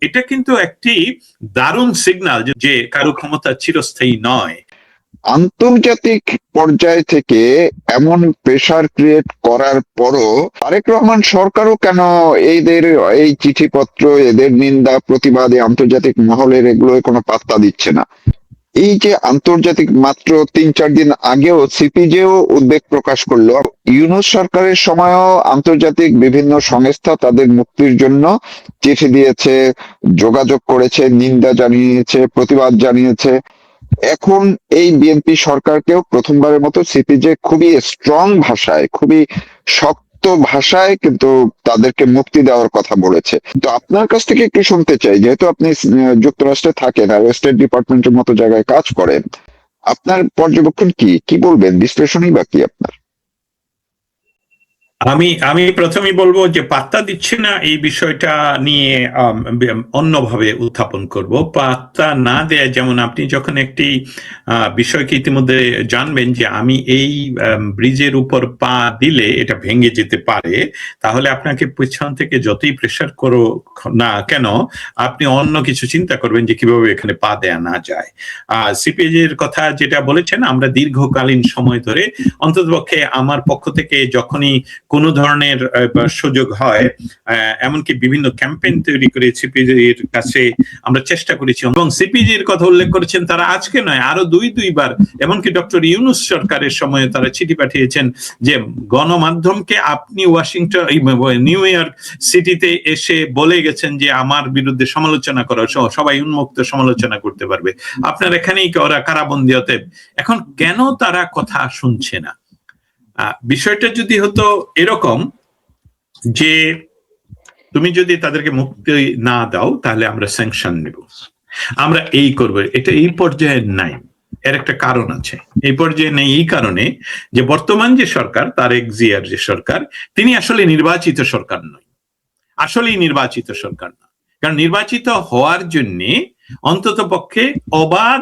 এটা কিন্তু একটি দারুণ সিগন্যাল যে কারো ক্ষমতা চিরস্থায়ী নয়। আন্তর্জাতিক পর্যায় থেকে এমন প্রেসার ক্রিয়েট করার পরও তারেক রহমান সরকারও কেন এদের এই চিঠিপত্র, এদের নিন্দা প্রতিবাদে আন্তর্জাতিক মহলের এগুলো কোনো পাত্তা দিচ্ছে না? এই যে আন্তর্জাতিক, মাত্র 3-4 দিন আগেও সিপিজেও উদ্বেগ প্রকাশ করলো। ইউনূস সরকারের সময়ও আন্তর্জাতিক বিভিন্ন সংস্থা তাদের মুক্তির জন্য চিঠি দিয়েছে, যোগাযোগ করেছে, নিন্দা জানিয়েছে, প্রতিবাদ জানিয়েছে। এখন এই বিএনপি সরকারকেও প্রথমবারের মতো সিপিজে খুবই স্ট্রং ভাষায়, খুবই শক্ত ভাষায় কিন্তু তাদেরকে মুক্তি দেওয়ার কথা বলেছে। তো আপনার কাছ থেকে একটু শুনতে চাই, যেহেতু আপনি যুক্তরাষ্ট্রে থাকেন আর স্টেট ডিপার্টমেন্টের মতো জায়গায় কাজ করেন, আপনার পর্যবেক্ষণ কি বলবেন, বিশ্লেষণই বা কি আপনার? আমি আমি প্রথমেই বলবো যে পাত্তা দিচ্ছে না এই বিষয়টা নিয়ে অন্যভাবে উত্থাপন করব। পাত্তা না দেয়া, যেমন আপনি যখন একটি বিষয়কে ইতিমধ্যে জানবেন যে আমি এই ব্রিজের উপর পা দিলে এটা ভেঙে যেতে পারে, তাহলে আপনাকে পিছন থেকে যতই প্রেসার করো না কেন আপনি অন্য কিছু চিন্তা করবেন যে কিভাবে এখানে পা দেয়া না যায়। সিপিজে এর কথা যেটা বলেছেন, আমরা দীর্ঘকালীন সময় ধরে, অন্ততপক্ষে আমার পক্ষ থেকে যখনই কোনো ধরনের সুযোগ হয়, এমনকি বিভিন্ন ক্যাম্পেইন তৈরি করে সিপিজির কাছে আমরা চেষ্টা করেছি, এবং সিপিজির কথা উল্লেখ করেছেন তারা আজকে নয়, আরো দুইবার, এমনকি ডক্টর ইউনূস সরকারের সময় তারা চিঠি পাঠিয়েছেন যে গণমাধ্যমকে আপনি ওয়াশিংটন, নিউ ইয়র্ক সিটিতে এসে বলে গেছেন যে আমার বিরুদ্ধে সমালোচনা করা, সবাই উন্মুক্ত সমালোচনা করতে পারবে, আপনার এখানেই ওরা কারাবন্দী। অতএব এখন কেন তারা কথা শুনছে না? বিষয়টা যদি হতো এরকম যে তুমি যদি তাদেরকে মুক্তি না দাও তাহলে আমরা স্যাংশন নেব, আমরা এই করবো, এটা এই পর্যায়ে নাই। এর একটা কারণ আছে, এই পর্যায়ে নেই এই কারণে যে বর্তমান যে সরকার, তারেক জিয়ার যে সরকার, তিনি আসলে নির্বাচিত সরকার নয়, আসলেই নির্বাচিত সরকার না। কারণ নির্বাচিত হওয়ার জন্য অন্তত পক্ষে অবাধ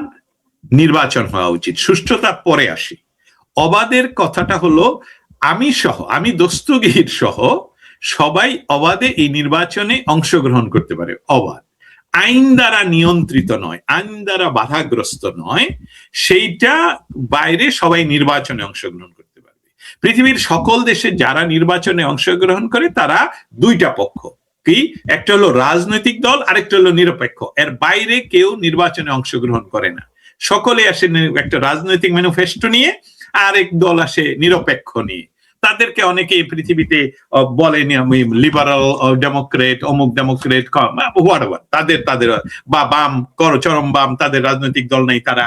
নির্বাচন হওয়া উচিত, সুষ্ঠুতা পরে আসি। অবাধের কথাটা হলো আমি দস্তগীর সহ সবাই অবাধে এই নির্বাচনে অংশগ্রহণ করতে পারে। অবাধ, আইন দ্বারা নিয়ন্ত্রিত নয়, আইন দ্বারা বাধাগ্রস্ত নয়, সেইটা বাইরে সবাই নির্বাচনে অংশগ্রহণ করতে পারবে। পৃথিবীর সকল দেশে যারা নির্বাচনে অংশগ্রহণ করে তারা দুইটা পক্ষ, কি একটা হলো রাজনৈতিক দল, আরেকটা হলো নিরপেক্ষ। এর বাইরে কেউ নির্বাচনে অংশগ্রহণ করে না। সকলে আসে একটা রাজনৈতিক ম্যানিফেস্টো নিয়ে, আরেক দল আসে নিরপেক্ষ নিয়ে। তাদেরকে অনেকে পৃথিবীতে বলেনি আমি লিবারাল ডেমোক্রেট, অমুক ডেমোক্রেট, তাদের বা বাম, চরম বাম, তাদের রাজনৈতিক দল নাই, তারা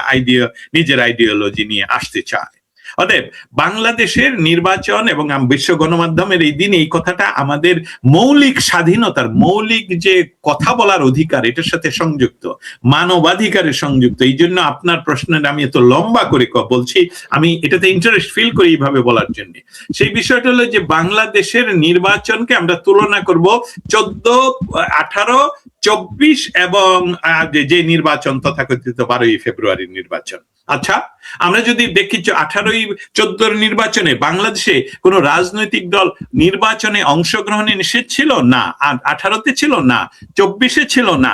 নিজের আইডিওলজি নিয়ে আসতে চায়। অতএব বাংলাদেশের নির্বাচন এবং বিশ্ব গণমাধ্যমের এই দিন এই কথাটা আমাদের মৌলিক স্বাধীনতার, মৌলিক যে কথা বলার অধিকার, এটার সাথে সংযুক্ত, মানবাধিকারের সংযুক্ত। এই জন্য আপনার প্রশ্নটা আমি এত লম্বা করে বলছি, আমি এটাতে ইন্টারেস্ট ফিল করি এইভাবে বলার জন্য। সেই বিষয়টা হলো যে বাংলাদেশের নির্বাচনকে আমরা তুলনা করব 14, 18, 24 এবং যে নির্বাচন তথাকথিত 12ই ফেব্রুয়ারির নির্বাচন। আচ্ছা, আমরা যদি দেখি 18ই 14 নির্বাচনে বাংলাদেশে কোন রাজনৈতিক দল নির্বাচনে অংশগ্রহণে নিষেধ ছিল না, 18তে ছিল না, 24-এ ছিল না,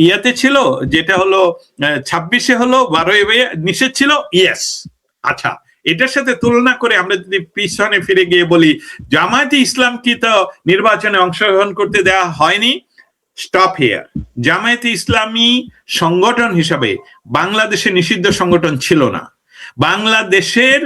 ইয়াতে ছিল, যেটা হলো 26-এ হলো, 12 নিষেধ ছিল, ইয়েস। আচ্ছা, এটার সাথে তুলনা করে আমরা যদি পিছনে ফিরে গিয়ে বলি জামায়াতে ইসলাম কি তো নির্বাচনে অংশগ্রহণ করতে দেওয়া হয়নি? Stop here. জামায়াতে ইসলামী সংগঠন হিসাবে বাংলাদেশে নিষিদ্ধ সংগঠন ছিল না। বাংলাদেশের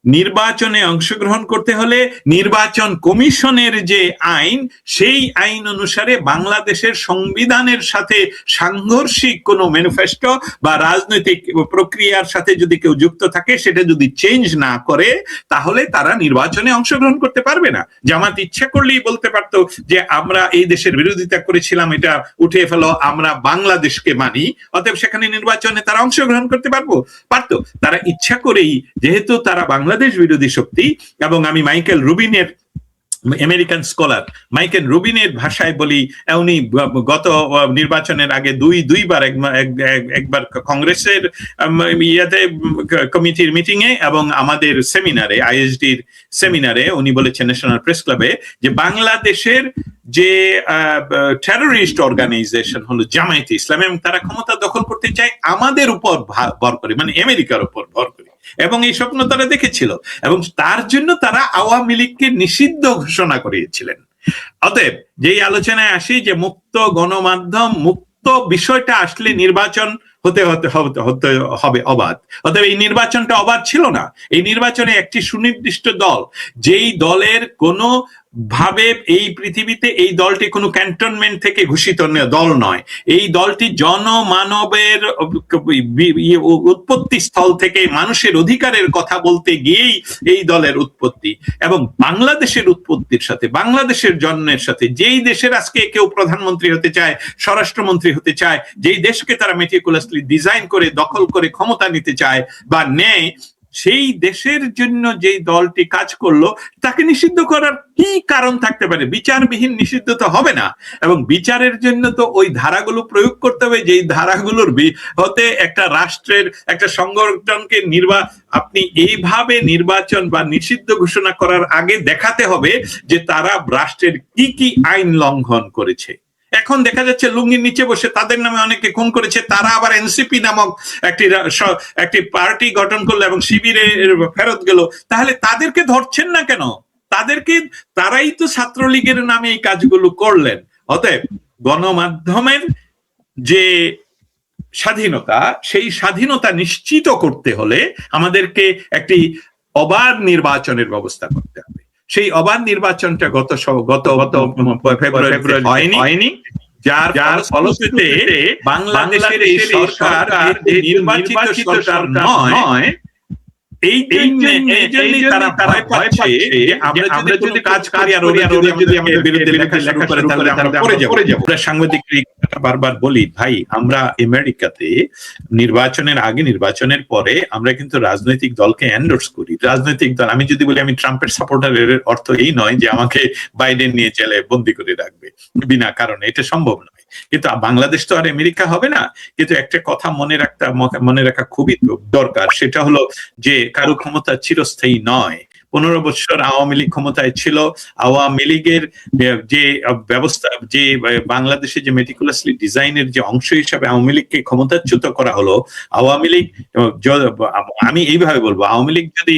নির্বাচনে অংশগ্রহণ করতে হলে নির্বাচন কমিশনের যে আইন, সেই আইন অনুসারে বাংলাদেশের সংবিধানের সাথে সাংঘর্ষিক কোনো ম্যানিফেস্টো বা রাজনৈতিক প্রক্রিয়ার সাথে যদি কেউ যুক্ত থাকে, সেটা যদি চেঞ্জ না করে তাহলে তারা নির্বাচনে অংশগ্রহণ করতে পারবে না। জামাত ইচ্ছা করলেই বলতে পারতো যে আমরা এই দেশের বিরোধিতা করেছিলাম, এটা উঠে ফেলো, আমরা বাংলাদেশকে মানি, অতএব সেখানে নির্বাচনে তারা অংশগ্রহণ করতে পারতো। তারা ইচ্ছা করেই, যেহেতু তারা বাংলাদেশ বিরোধী শক্তি, এবং আমি মাইকেল রুবিনের, আমেরিকান স্কলার মাইকেল রুবিনের ভাষায় বলি, উনি গত নির্বাচনের আগে দুইবার, একবার কংগ্রেসের ইয়াতে কমিটির মিটিং এ এবং আমাদের সেমিনারে, আইএসডির সেমিনারে, উনি বলেছেন ন্যাশনাল প্রেস ক্লাবে, যে বাংলাদেশের যে টেররিস্ট অর্গানাইজেশন হলো জামায়াতে ইসলাম, এবং তারা ক্ষমতা দখল করতে চায় আমাদের উপর ভর করে, মানে আমেরিকার উপর ভর করে, এবং এই স্বপ্ন তারা দেখেছিল, এবং তার জন্য তারা আওয়ামী লীগকে নিষিদ্ধ ঘোষণা করিয়েছিলেন। অতএব যেই আলোচনায় আসি যে মুক্ত গণমাধ্যম, মুক্ত বিষয়টা আসলে নির্বাচন হতে হবে অবাধ। অতএব এই নির্বাচনটা অবাধ ছিল না। এই নির্বাচনে একটি সুনির্দিষ্ট দল, যেই দলের কোনো ভাবে এই পৃথিবীতে এই দলটি কোনো ক্যান্টনমেন্ট থেকে ঘোষিত দল নয়, এই দলটি জনমানবের উৎপত্তি স্থল থেকে মানুষের অধিকারের কথা বলতে গিয়েই এই দলের উৎপত্তি, এবং বাংলাদেশের উৎপত্তির সাথে, বাংলাদেশের জন্মের সাথে, যেই দেশের আজকে কেউ প্রধানমন্ত্রী হতে চায়, স্বরাষ্ট্রমন্ত্রী হতে চায়, যেই দেশকে তারা মেটিকুলাসলি ডিজাইন করে দখল করে ক্ষমতা নিতে চায় বা নেয়, সেই দেশের জন্য যেই দলটি কাজ করলো তাকে নিষিদ্ধ করার কি কারণ থাকতে পারে? বিচারবিহীন নিষিদ্ধ তো হবে না, এবং বিচারের জন্য তো ওই ধারাগুলো প্রয়োগ করতে হবে, যেই ধারাগুলোর হতে একটা রাষ্ট্রের একটা সংগঠনকে আপনি এইভাবে নির্বাচন বা নিষিদ্ধ ঘোষণা করার আগে দেখাতে হবে যে তারা রাষ্ট্রের কি কি আইন লঙ্ঘন করেছে। এখন দেখা যাচ্ছে লুঙ্গির নিচে বসে তাদের নামে অনেকে খুন করেছে, তারা আবার এনসিপি নামক একটি পার্টি গঠন করলো এবং শিবিরে ফেরত গেল। তাহলে তাদেরকে ধরছেন না কেন? তারাই তো ছাত্রলীগের নামে এই কাজগুলো করলেন। অতএব গণমাধ্যমের যে স্বাধীনতা, সেই স্বাধীনতা নিশ্চিত করতে হলে আমাদেরকে একটি অবাধ নির্বাচনের ব্যবস্থা করতে হবে। সেই অবাধ নির্বাচনটা গত ফেব্রুয়ারি হয়নি, যার ফলশ্রুতিতে বাংলাদেশের এই সরকার নির্বাচিত সরকার নয়। এই জন্যই তারা ভয় পাচ্ছে যে আমরা যদি কাজ করি আর ওরা যদি আমাদের বিরুদ্ধে লেখা শুরু করে তাহলে আমরা পড়ে যাব। সাংবাদিক বারবার বলি, ভাই আমরা আমেরিকাতে নির্বাচনের আগে নির্বাচনের পরে আমরা কিন্তু রাজনৈতিক দলকে এন্ডোর্স করি। রাজনৈতিক দল, আমি যদি বলি আমি ট্রাম্পের সাপোর্টারের অর্থ এই নয় যে আমাকে বাইডেন নিয়ে জেলে বন্দি করে রাখবে বিনা কারণে, এটা সম্ভব নয়। কিন্তু বাংলাদেশ তো আর আমেরিকা হবে না। কিন্তু একটা কথা মনে রাখা খুবই দরকার, সেটা হলো যে কারো ক্ষমতা চিরস্থায়ী নয়। 15 বছর আওয়ামী লীগ ক্ষমতায় ছিল। আওয়ামী লীগের যে ব্যবস্থা, যে বাংলাদেশে যে মেটিকুলাসলি ডিজাইনের যে অংশ হিসাবে আওয়ামী লীগকে ক্ষমতাচ্যুত করা হলো, আওয়ামী লীগ, আমি এইভাবে বলবো, আওয়ামী লীগ যদি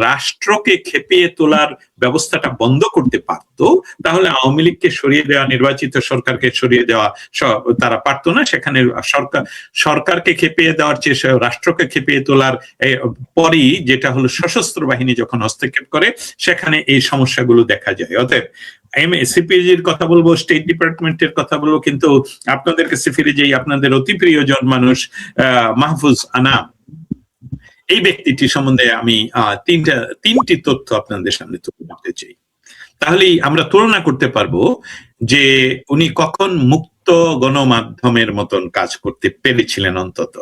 রাষ্ট্রকে খেপিয়ে তোলার ব্যবস্থাটা বন্ধ করতে পারতো তাহলে আওয়ামী লীগকে সরিয়ে দেওয়া, নির্বাচিত সরকারকে সরিয়ে দেওয়া তারা পারতো না। সেখানে সরকারকে খেপিয়ে দেওয়ার চেয়ে রাষ্ট্রকে খেপিয়ে তোলার পরই, যেটা হলো সশস্ত্র বাহিনী যখন হস্তক্ষেপ করে, সেখানে এই সমস্যাগুলো দেখা যায়। অতএব সিপিজির কথা বলবো, স্টেট ডিপার্টমেন্টের কথা বলবো, কিন্তু আপনাদের কাছে ফিরে যাই। আপনাদের অতি প্রিয়জন মানুষ মাহফুজ আনাম, এই ব্যক্তিটি সম্বন্ধে আমি তিনটি তথ্য আপনাদের সামনে তুলে ধরতে চাই। তাহলেই আমরা তুলনা করতে পারবো যে উনি কখন মুক্ত গণমাধ্যমের মতন কাজ করতে পেরেছিলেন। অন্তত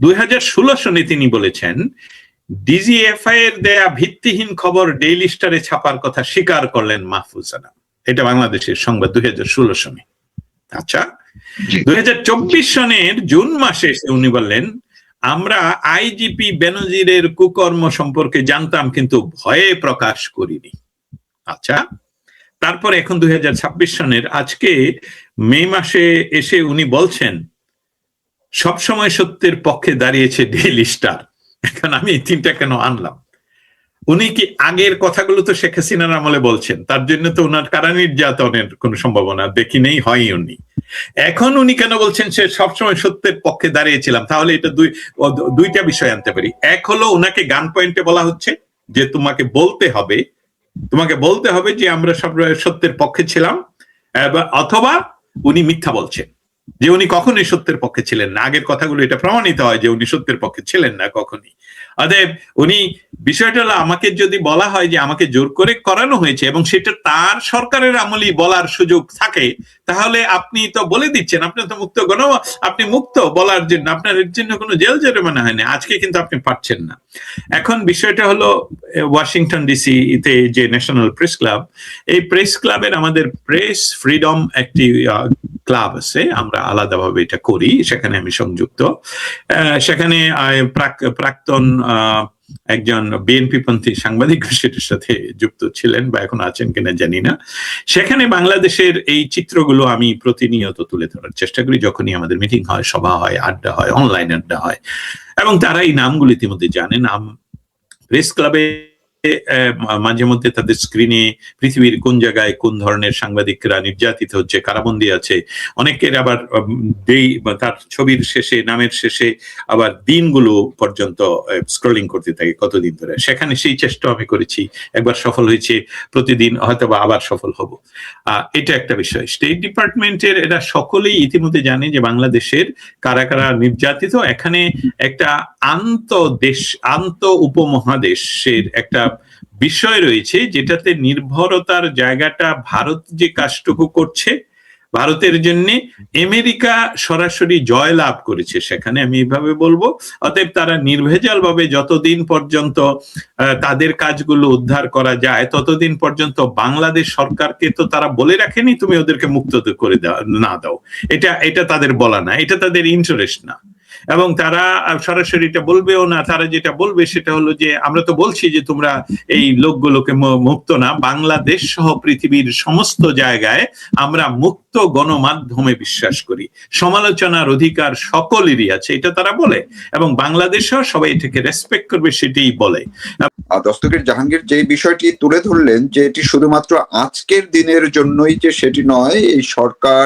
2016 সনে তিনি বলেছেন, ডিজিএফআই এর দেয়া ভিত্তিহীন খবর ডেইলি স্টারে ছাপার কথা স্বীকার করলেন মাহফুজ আনাম। এটা বাংলাদেশের সংবাদ 2016 সনে। আচ্ছা, 2024 সনের জুন মাসে উনি বললেন, আমরা আইজিপি বেনজিরের কুকর্ম সম্পর্কে জানতাম কিন্তু ভয়ে প্রকাশ করিনি। আচ্ছা, তারপর এখন 2026 সনের আজকে মে মাসে এসে উনি বলছেন সবসময় সত্যের পক্ষে দাঁড়িয়েছে ডেইলি স্টার। এখন আমি এই তিনটা কেন আনলাম? উনি কি আগের কথাগুলো তো শেখ হাসিনার আমলে বলছেন, তার জন্য তো ওনার কারা নির্যাতনের কোনো সম্ভাবনা দেখি নেই, হয় উনি। এখন উনি কেন বলছেন সে সবসময় সত্যের পক্ষে দাঁড়িয়েছিলাম? তাহলে এটা দুইটা বিষয় আনতে পারি। এক হলো ওনাকে গান পয়েন্টে বলা হচ্ছে যে তোমাকে বলতে হবে যে আমরা সব সত্যের পক্ষে ছিলাম, অথবা উনি মিথ্যা বলছেন যে উনি কখনোই সত্যের পক্ষে ছিলেন না। আগের কথাগুলো এটা প্রমাণিত হয় যে উনি সত্যের পক্ষে ছিলেন না কখনই। অতএব উনি, বিষয়টা হলো, আমাকে যদি বলা হয় যে আমাকে জোর করে করানো হয়েছে এবং সেটা তার সরকারের আমলেই বলার সুযোগ থাকে, তাহলে আপনি তো বলে দিচ্ছেন আপনি তো মুক্ত আপনি মুক্ত বলার জন্য, আপনার এর জন্য কোনো জেল জরিমানা হয়নি। আজকে কিন্তু আপনি পারছেন না। এখন বিষয়টা হলো ওয়াশিংটন ডিসি তে যে ন্যাশনাল প্রেস ক্লাব, এই প্রেস ক্লাবের আমাদের প্রেস ফ্রিডম একটি ক্লাব আছে, আমরা আলাদাভাবে এটা করি, সেখানে আমি সংযুক্ত। সেখানে প্রাক্তন একজন বিএনপি পন্থী সাংবাদিক সেটার সাথে যুক্ত ছিলেন বা এখন আছেন কিনা জানি না। সেখানে বাংলাদেশের এই চিত্রগুলো আমি প্রতিনিয়ত তুলে ধরার চেষ্টা করি যখনই আমাদের মিটিং হয়, সভা হয়, আড্ডা হয়, অনলাইন আড্ডা হয়, এবং তারা এই নামগুলো ইতিমধ্যে জানেন। প্রেস ক্লাবে মাঝে মধ্যে তাদের স্ক্রিনে পৃথিবীর কোন জায়গায় কোন ধরনের সাংবাদিকরা নির্যাতিত হচ্ছে, কারাবন্দী আছে, অনেকের আবার তার ছবির শেষে, নামের শেষে আবার দিনগুলো পর্যন্ত স্ক্রলিং করতে থাকে কতদিন ধরে। সেখানে সেই চেষ্টা আমি করেছি, একবার সফল হয়েছে, প্রতিদিন হয়তো বা আবার সফল হব। এটা একটা বিষয়। স্টেট ডিপার্টমেন্টের এরা সকলেই ইতিমধ্যে জানে যে বাংলাদেশের কারা কারা নির্যাতিত। এখানে একটা আন্ত উপমহাদেশের একটা বিষয় রয়েছে যেটাতে নির্ভরতার জায়গাটা ভারত যে কাজটুকু করছে ভারতের জন্য, আমেরিকা সরাসরি জয়লাভ করেছে সেখানে, আমি এইভাবে বলবো। অতএব তারা নির্ভেজাল ভাবে যতদিন পর্যন্ত তাদের কাজগুলো উদ্ধার করা যায় ততদিন পর্যন্ত বাংলাদেশ সরকারকে তো তারা বলে রাখেনি তুমি ওদেরকে মুক্ত করে দাও। এটা তাদের বলা না, এটা তাদের ইন্টারেস্ট না, এবং তারা সরাসরি এটা বলবেও না। তারা যেটা বলবে সেটা হলো যে আমরা তো বলছি যে তোমরা এই লোকগুলোকে মুক্ত না, বাংলাদেশ সহ পৃথিবীর সমস্ত জায়গায় আমরা মুক্ত গণমাধ্যমে বিশ্বাস করি, সমালোচনার অধিকার সকলেরই আছে, এটা তারা বলে, এবং বাংলাদেশও সবাই এটাকে রেসপেক্ট করবে সেটাই বলে। দস্তগীর জাহাঙ্গীর যে বিষয়টি তুলে ধরলেন যে এটি শুধুমাত্র আজকের দিনের জন্যই, যে সেটি নয়, এই সরকার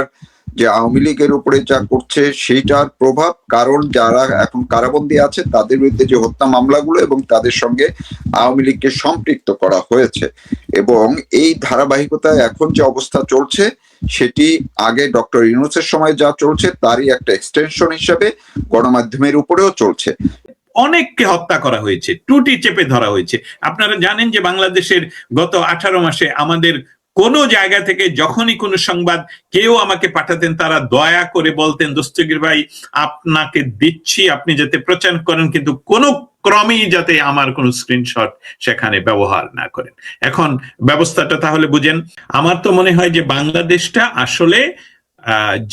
যে আওয়ামী লীগের উপরে যা করছে সেইটার প্রভাব, কারণ যারা এখন কারাবন্দী আছে তাদের বিরুদ্ধে যে হত্যা মামলাগুলো এবং তাদের সঙ্গে আওয়ামী লীগকে সম্পৃক্ত করা হয়েছে, এবং এই ধারাবাহিকতায় এখন যে অবস্থা চলছে সেটি আগে ডক্টর ইউনূসের সময় যা চলছে তারই একটা এক্সটেনশন হিসেবে গণমাধ্যমের উপরেও চলছে। অনেককে হত্যা করা হয়েছে, টুটি চেপে ধরা হয়েছে। আপনারা জানেন যে বাংলাদেশের গত 18 মাসে আমাদের কোন জায়গা থেকে যখনই কোনো সংবাদ কেউ আমাকে পাঠাতেন, তারা দয়া করে বলতেন দস্তগীর ভাই আপনাকে দিচ্ছি, আপনি যাতে প্রচার করেন, কিন্তু কোন ক্রমেই যাতে আমার কোনো স্ক্রিনশট সেখানে ব্যবহার না করেন। এখন ব্যবস্থাটা তাহলে বুঝেন। আমার তো মনে হয় যে বাংলাদেশটা আসলে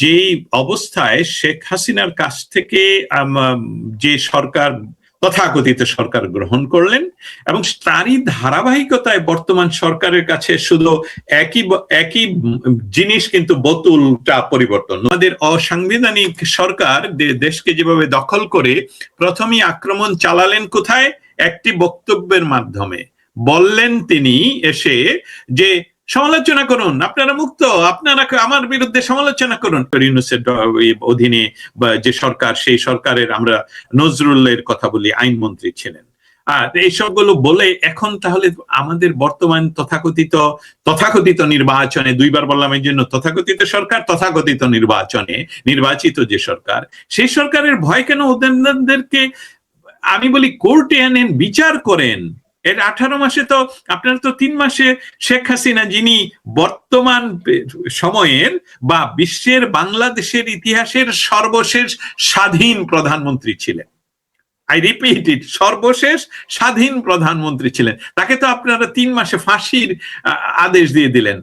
যেই অবস্থায় শেখ হাসিনার কাছ থেকে যে সরকার, তথাকথিত সরকার গ্রহণ করলেন, এবং তারই ধারাবাহিকতায় বর্তমান সরকারের কাছে শুধু একই জিনিস, কিন্তু বোতলটা পরিবর্তন। আমাদের অসাংবিধানিক সরকার দেশকে যেভাবে দখল করে প্রথমেই আক্রমণ চালালেন কোথায়? একটি বক্তব্যের মাধ্যমে বললেন তিনি এসে যে সমালোচনা করুন, আপনারা মুক্ত, আপনারা আমার বিরুদ্ধে সমালোচনা করুন। ইউনূসের অধীনে যে সরকার, সেই সরকারের আমরা নজরুলের কথা বলি, আইনমন্ত্রী ছিলেন। আর এইসবগুলো বলে এখন তাহলে আমাদের বর্তমান তথাকথিত নির্বাচনে, দুইবার বললাম এই জন্য, তথাকথিত সরকার, তথাকথিত নির্বাচনে নির্বাচিত যে সরকার, সেই সরকারের ভয় কেন? ওদেরকে আমি বলি কোর্টে আনেন, বিচার করেন। এর 18 মাসে তো আপনারা তো 3 মাসে শেখ হাসিনা, যিনি বর্তমান সময়ের বা বিশ্বের বাংলাদেশের ইতিহাসের সর্বশেষ স্বাধীন প্রধানমন্ত্রী ছিলেন, আই রিপিট ইট, সর্বশেষ স্বাধীন প্রধানমন্ত্রী ছিলেন, তাকে তো আপনারা 3 মাসে ফাঁসির আদেশ দিয়ে দিলেন।